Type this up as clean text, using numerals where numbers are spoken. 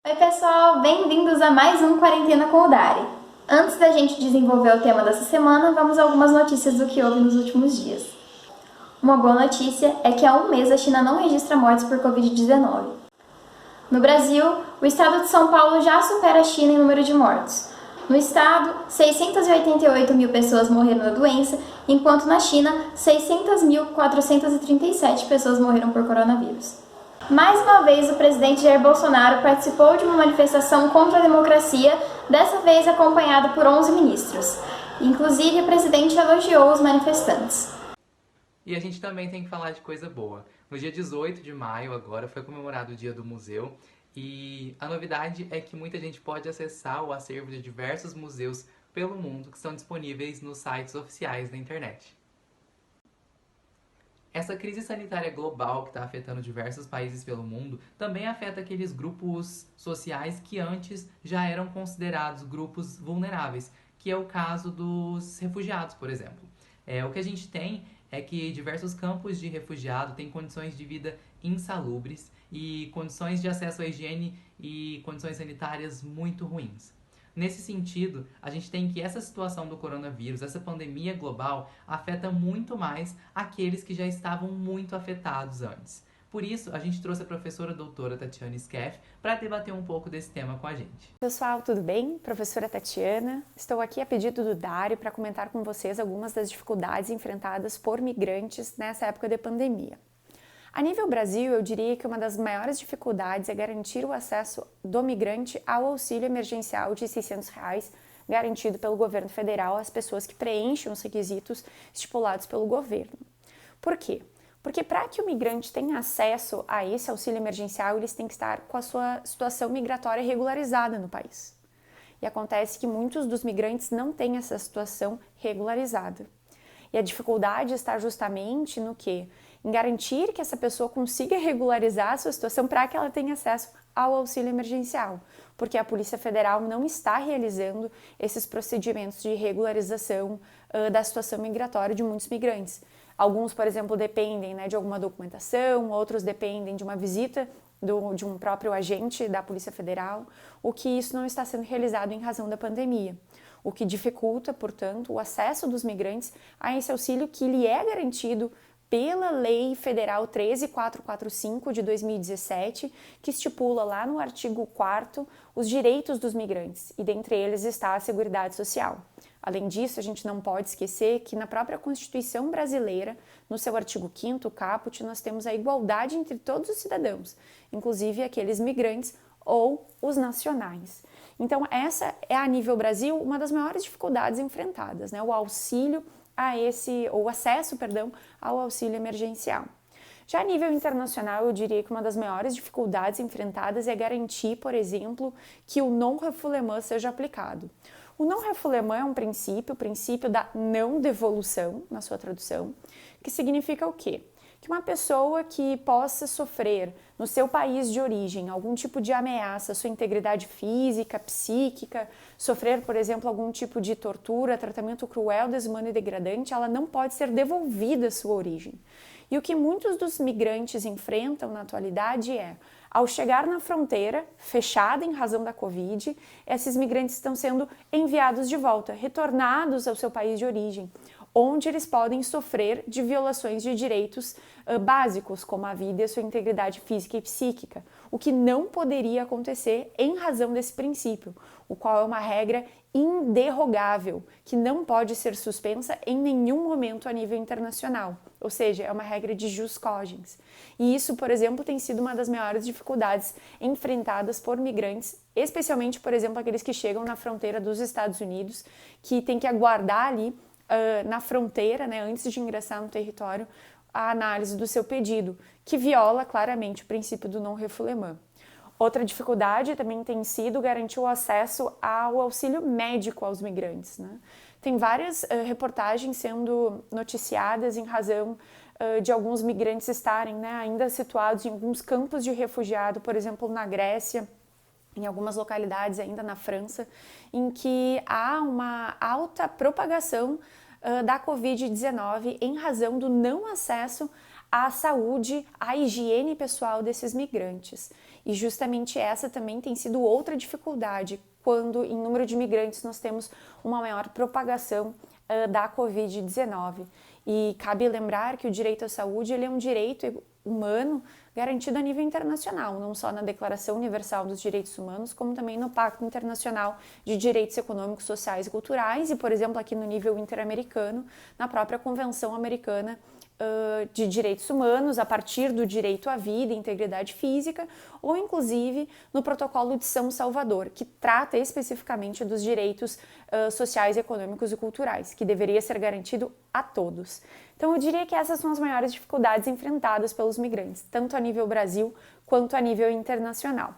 Oi pessoal, bem-vindos a mais um Quarentena com o Dari. Antes da gente desenvolver o tema dessa semana, vamos a algumas notícias do que houve nos últimos dias. Uma boa notícia é que há um mês a China não registra mortes por Covid-19. No Brasil, o estado de São Paulo já supera a China em número de mortos. No estado, 688 mil pessoas morreram da doença, enquanto na China, 600.437 pessoas morreram por coronavírus. Mais uma vez, o presidente Jair Bolsonaro participou de uma manifestação contra a democracia, dessa vez acompanhado por 11 ministros. Inclusive, o presidente elogiou os manifestantes. E a gente também tem que falar de coisa boa. No dia 18 de maio, agora, foi comemorado o Dia do Museu. E a novidade é que muita gente pode acessar o acervo de diversos museus pelo mundo que estão disponíveis nos sites oficiais da internet. Essa crise sanitária global que está afetando diversos países pelo mundo também afeta aqueles grupos sociais que antes já eram considerados grupos vulneráveis, que é o caso dos refugiados, por exemplo. O que a gente tem é que diversos campos de refugiado têm condições de vida insalubres e condições de acesso à higiene e condições sanitárias muito ruins. Nesse sentido, a gente tem que essa situação do coronavírus, essa pandemia global, afeta muito mais aqueles que já estavam muito afetados antes. Por isso, a gente trouxe a professora doutora Tatiana Skeff para debater um pouco desse tema com a gente. Pessoal, tudo bem? Professora Tatiana. Estou aqui a pedido do Dário para comentar com vocês algumas das dificuldades enfrentadas por migrantes nessa época de pandemia. A nível Brasil, eu diria que uma das maiores dificuldades é garantir o acesso do migrante ao auxílio emergencial de R$ 600 garantido pelo governo federal às pessoas que preenchem os requisitos estipulados pelo governo. Por quê? Porque para que o migrante tenha acesso a esse auxílio emergencial, eles têm que estar com a sua situação migratória regularizada no país. E acontece que muitos dos migrantes não têm essa situação regularizada. E a dificuldade está justamente no quê? Em garantir que essa pessoa consiga regularizar a sua situação para que ela tenha acesso ao auxílio emergencial, porque a Polícia Federal não está realizando esses procedimentos de regularização da situação migratória de muitos migrantes. Alguns, por exemplo, dependem de alguma documentação, outros dependem de uma visita de um próprio agente da Polícia Federal, o que isso não está sendo realizado em razão da pandemia. O que dificulta, portanto, o acesso dos migrantes a esse auxílio que lhe é garantido pela Lei Federal 13445 de 2017, que estipula lá no artigo 4º os direitos dos migrantes, e dentre eles está a Seguridade Social. Além disso, a gente não pode esquecer que na própria Constituição brasileira, no seu artigo 5º, caput, nós temos a igualdade entre todos os cidadãos, inclusive aqueles migrantes ou os nacionais. Então, essa é, a nível Brasil, uma das maiores dificuldades enfrentadas, o acesso ao auxílio emergencial. Já a nível internacional, eu diria que uma das maiores dificuldades enfrentadas é garantir, por exemplo, que o non-refoulement seja aplicado. O non-refoulement é um princípio, o princípio da não devolução, na sua tradução, que significa o quê? Que uma pessoa que possa sofrer no seu país de origem algum tipo de ameaça à sua integridade física, psíquica, sofrer, por exemplo, algum tipo de tortura, tratamento cruel, desumano e degradante, ela não pode ser devolvida à sua origem. E o que muitos dos migrantes enfrentam na atualidade é, ao chegar na fronteira, fechada em razão da Covid, esses migrantes estão sendo enviados de volta, retornados ao seu país de origem, onde eles podem sofrer de violações de direitos básicos, como a vida e a sua integridade física e psíquica, o que não poderia acontecer em razão desse princípio, o qual é uma regra inderrogável, que não pode ser suspensa em nenhum momento a nível internacional, ou seja, é uma regra de jus cogens. E isso, por exemplo, tem sido uma das maiores dificuldades enfrentadas por migrantes, especialmente, por exemplo, aqueles que chegam na fronteira dos Estados Unidos, que têm que aguardar ali na fronteira, antes de ingressar no território, a análise do seu pedido, que viola claramente o princípio do non-refoulement. Outra dificuldade também tem sido garantir o acesso ao auxílio médico aos migrantes. Tem várias reportagens sendo noticiadas em razão de alguns migrantes estarem ainda situados em alguns campos de refugiado, por exemplo, na Grécia, em algumas localidades ainda na França, em que há uma alta propagação da Covid-19 em razão do não acesso à saúde, à higiene pessoal desses migrantes. E justamente essa também tem sido outra dificuldade, quando em número de migrantes nós temos uma maior propagação da Covid-19. E cabe lembrar que o direito à saúde ele é um direito humano garantido a nível internacional, não só na Declaração Universal dos Direitos Humanos, como também no Pacto Internacional de Direitos Econômicos, Sociais e Culturais e, por exemplo, aqui no nível interamericano, na própria Convenção Americana de Direitos Humanos, a partir do direito à vida e integridade física, ou inclusive no Protocolo de São Salvador, que trata especificamente dos direitos sociais, econômicos e culturais, que deveria ser garantido a todos. Então eu diria que essas são as maiores dificuldades enfrentadas pelos migrantes, tanto a nível Brasil quanto a nível internacional.